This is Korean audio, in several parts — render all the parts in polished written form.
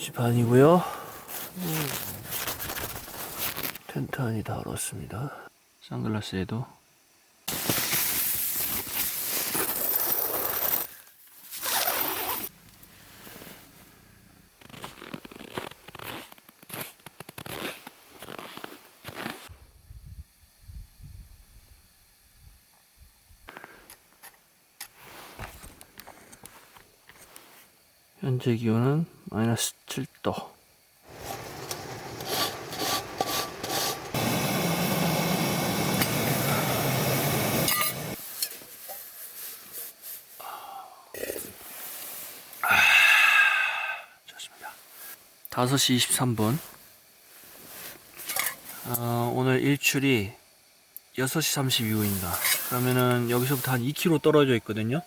9시 반이고요. 텐트 안이 다 얼었습니다. 선글라스에도 현재 기온은 마이너스 7도. 좋습니다. 5시 23분. 오늘 일출이 6시 32분입니다. 그러면은 여기서부터 한 2km 떨어져 있거든요.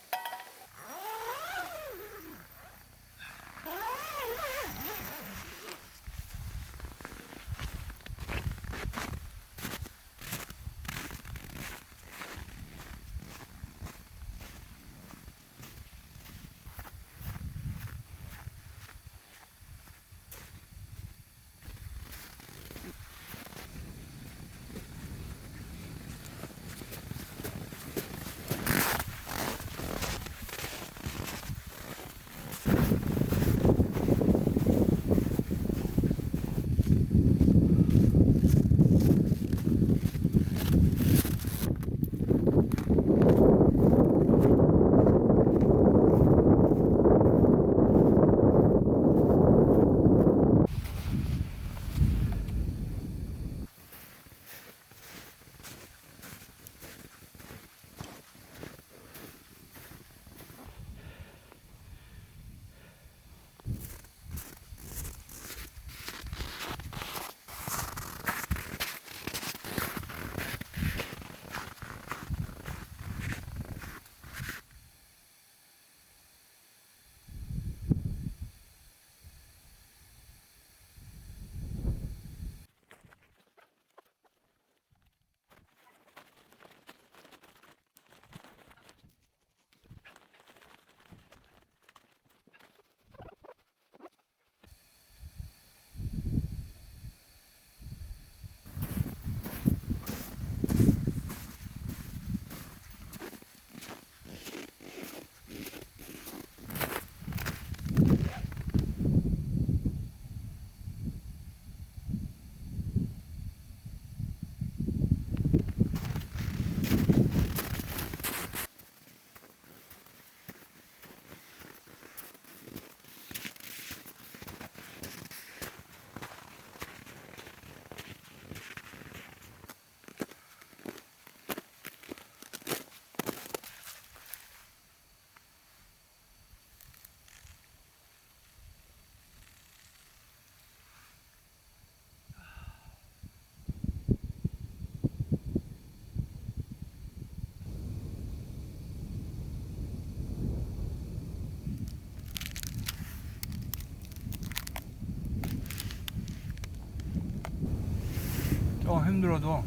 조금 힘들어도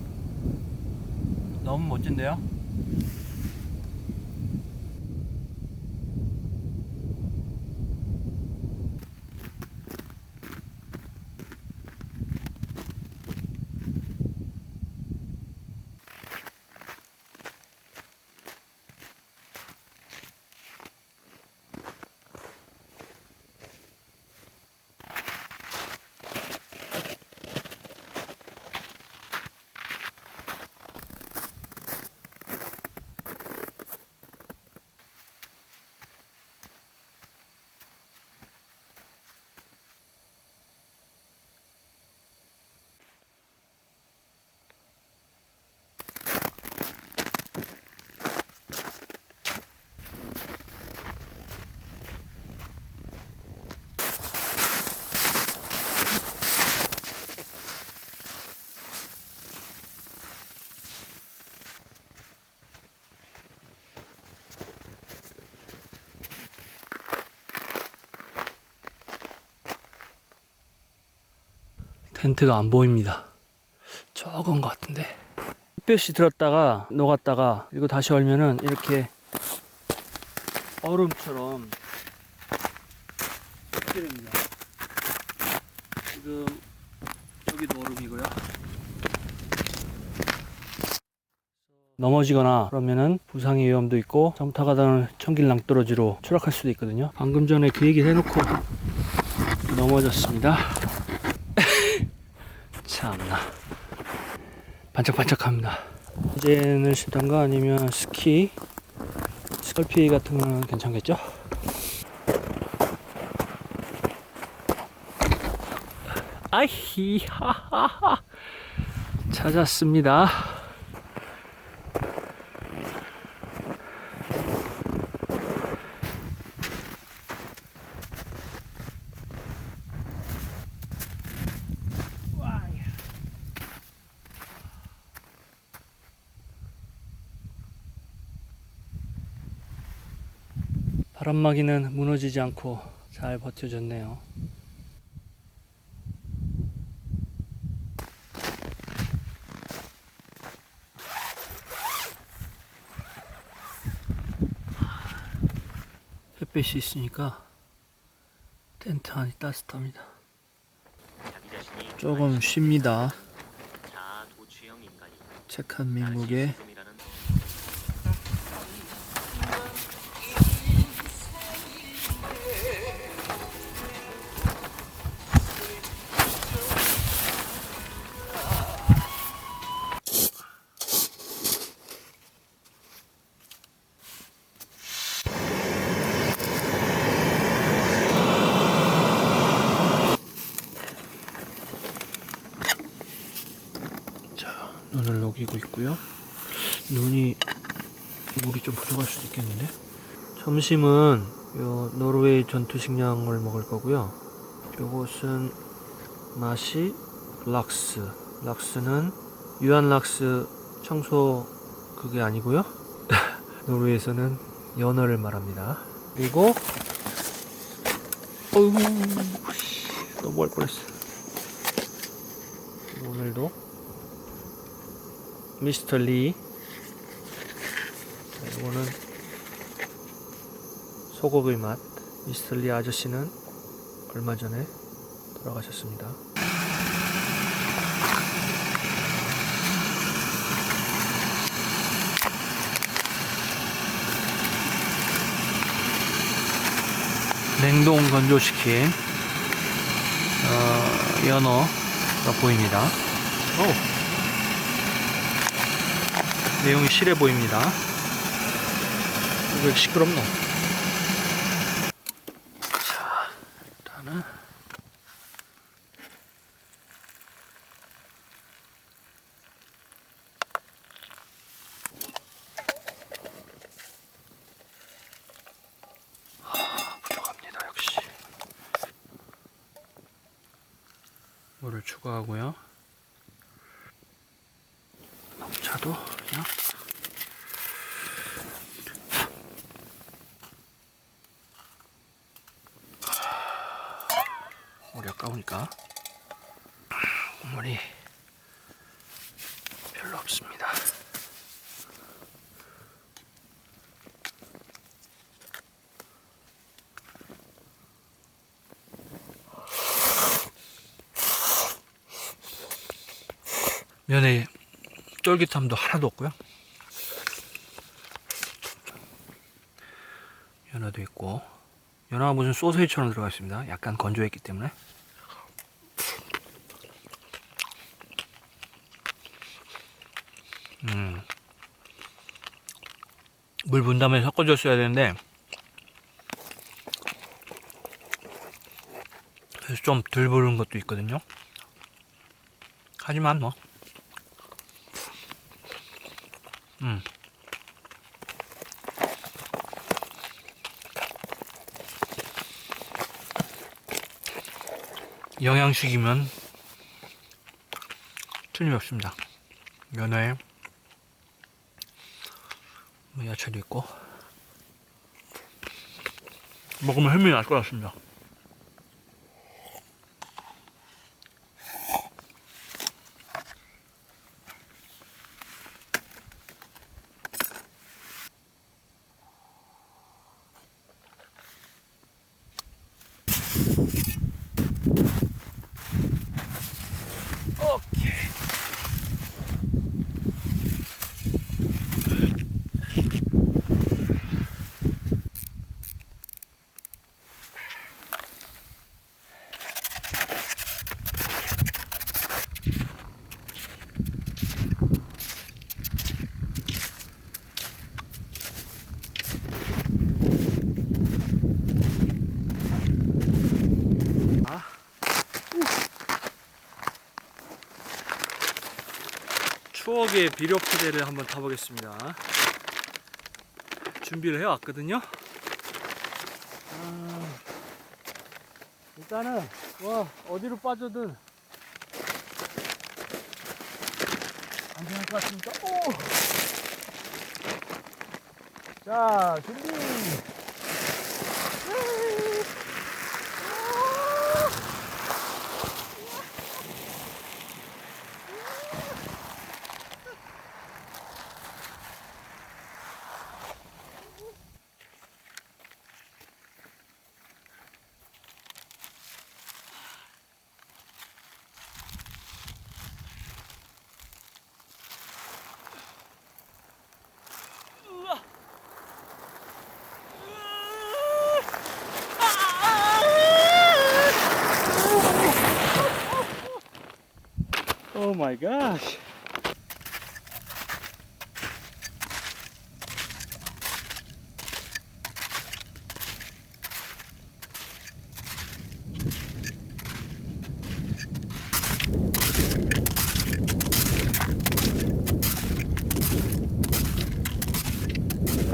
너무 멋진데요? 텐트가 안 보입니다. 적은 것 같은데. 햇볕이 들었다가 녹았다가 이거 다시 얼면은 이렇게 얼음처럼 이렇게 됩니다. 지금 여기도 얼음이고요. 넘어지거나 그러면은 부상의 위험도 있고 점타가다는 천길 낭떠러지로 추락할 수도 있거든요. 방금 전에 그 얘기를 해놓고 넘어졌습니다. 참나 반짝반짝합니다. 이제는 신던가 아니면 스키 스컬피 같은 거는 괜찮겠죠? 아이 하하하 찾았습니다. 바람막이는 무너지지 않고 잘 버텨줬네요. 햇빛이 있으니까 텐트 안이 따뜻합니다. 조금 쉽니다. 착한 민국에 눈을 녹이고 있고요. 눈이 물이 좀 부족할 수도 있겠는데. 점심은 요 노르웨이 전투식량을 먹을 거고요. 요것은 맛이 락스. 락스는 유한 락스 청소 그게 아니고요. 노르웨이에서는 연어를 말합니다. 그리고 어우 너무 할 뻔했어. 오늘도 미스터 리. 이거는 소고기 맛. 미스터 리 아저씨는 얼마 전에 돌아가셨습니다. 냉동 건조시킨 연어가 보입니다. 오. 내용이 실해 보입니다. 왜 시끄럽노? 자, 일단은 부족합니다. 역시 물을 추가하고요. 녹차도 그냥 물이 아까우니까 물이 별로 없습니다. 면에 쫄깃함도 하나도 없고요. 연어도 있고, 연어가 무슨 소세지처럼 들어가 있습니다. 약간 건조했기 때문에. 물 분 다음에 섞어줬어야 되는데 그래서 좀 덜 부른 것도 있거든요. 하지만 뭐 영양식이면 틀림없습니다. 연어에 뭐 야채도 있고 먹으면 힘이 날 것 같습니다. 추억의 비료포대를 한번 타보겠습니다. 준비를 해왔거든요. 일단은 어디로 빠져든 안전할 것 같습니다. 오! 자, 준비! Oh my gosh.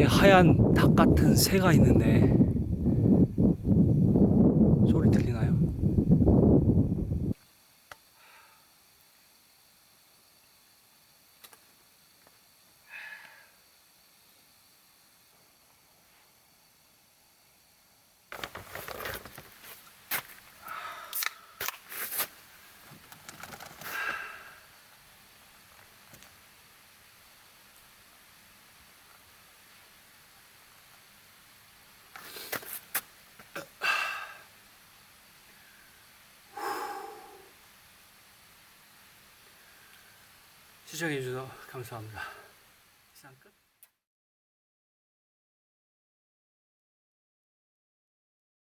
하얀 닭 같은 새가 있는데 소리 들리나요? 시청해주셔서 감사합니다. 이상 끝.